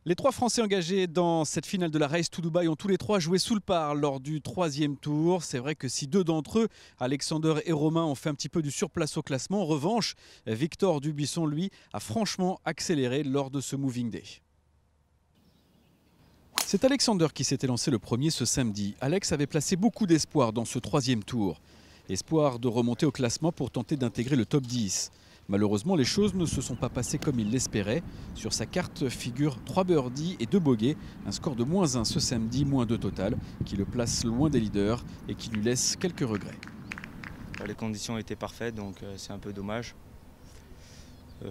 Les trois Français engagés dans cette finale de la Race to Dubai ont tous les trois joué sous le par lors du troisième tour. C'est vrai que si deux d'entre eux, Alexander et Romain, ont fait un petit peu du surplace au classement, en revanche, Victor Dubuisson, lui, a franchement accéléré lors de ce Moving Day. C'est Alexander qui s'était lancé le premier ce samedi. Alex avait placé beaucoup d'espoir dans ce troisième tour. Espoir de remonter au classement pour tenter d'intégrer le top 10. Malheureusement, les choses ne se sont pas passées comme il l'espérait. Sur sa carte figurent 3 birdies et 2 bogeys. Un score de -1 ce samedi, -2 total, qui le place loin des leaders et qui lui laisse quelques regrets. Les conditions étaient parfaites, donc c'est un peu dommage.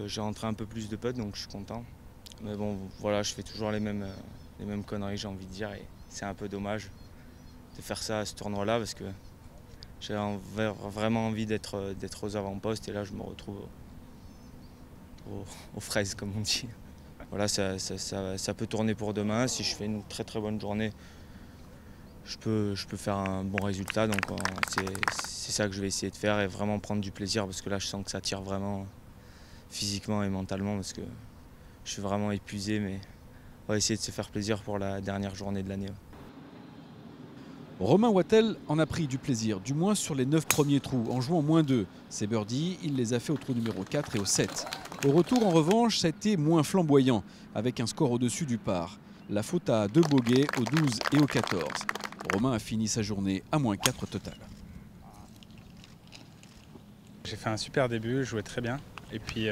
J'ai rentré un peu plus de putts, donc je suis content. Mais bon, voilà, je fais toujours les mêmes conneries, j'ai envie de dire. Et c'est un peu dommage de faire ça à ce tournoi-là, parce que j'ai vraiment envie d'être aux avant-postes. Et là, je me retrouve aux fraises, comme on dit. Voilà, ça peut tourner pour demain. Si je fais une très très bonne journée, je peux faire un bon résultat. Donc c'est ça que je vais essayer de faire et vraiment prendre du plaisir, parce que là, je sens que ça tire vraiment physiquement et mentalement, parce que je suis vraiment épuisé. Mais on va essayer de se faire plaisir pour la dernière journée de l'année. Romain Wattel en a pris du plaisir, du moins sur les 9 premiers trous, en jouant -2. Ses birdies, il les a fait au trou numéro 4 et au 7. Au retour, en revanche, ça a été moins flamboyant, avec un score au-dessus du par. La faute à 2 bogeys au 12 et au 14. Romain a fini sa journée à -4 total. J'ai fait un super début, je jouais très bien. Et puis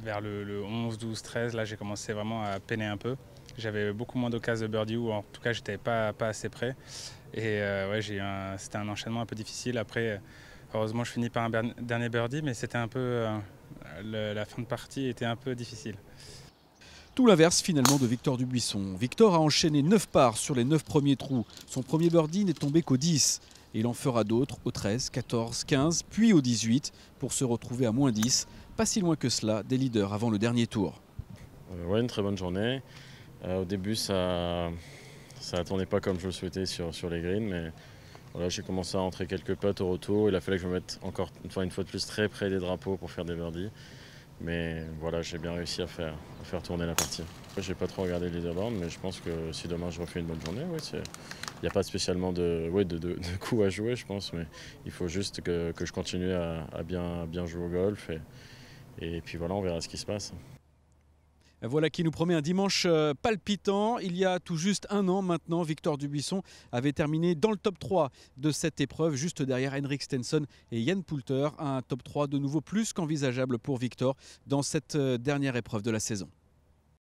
vers le 11, 12, 13, là j'ai commencé vraiment à peiner un peu. J'avais beaucoup moins d'occasions de birdie, ou en tout cas j'étais pas assez près. Et ouais, c'était un enchaînement un peu difficile. Après, heureusement je finis par un dernier birdie, mais c'était un peu la fin de partie était un peu difficile. Tout l'inverse finalement de Victor Dubuisson. Victor a enchaîné 9 pars sur les 9 premiers trous. Son premier birdie n'est tombé qu'au 10. Et il en fera d'autres au 13, 14, 15, puis au 18 pour se retrouver à -10. Pas si loin que cela des leaders avant le dernier tour. Ouais, une très bonne journée. Au début, ça ne tournait pas comme je le souhaitais sur les greens, mais voilà, j'ai commencé à rentrer quelques putts au retour. Il a fallu que je me mette encore une fois de plus très près des drapeaux pour faire des birdies. Mais voilà, j'ai bien réussi à faire tourner la partie. Je n'ai pas trop regardé les leaderboards, mais je pense que si demain je refais une bonne journée, ouais, il n'y a pas spécialement de coups à jouer, je pense. Mais il faut juste que je continue à bien jouer au golf. Et puis voilà, on verra ce qui se passe. Voilà qui nous promet un dimanche palpitant. Il y a tout juste un an maintenant, Victor Dubuisson avait terminé dans le top 3 de cette épreuve, juste derrière Henrik Stenson et Ian Poulter. Un top 3 de nouveau plus qu'envisageable pour Victor dans cette dernière épreuve de la saison.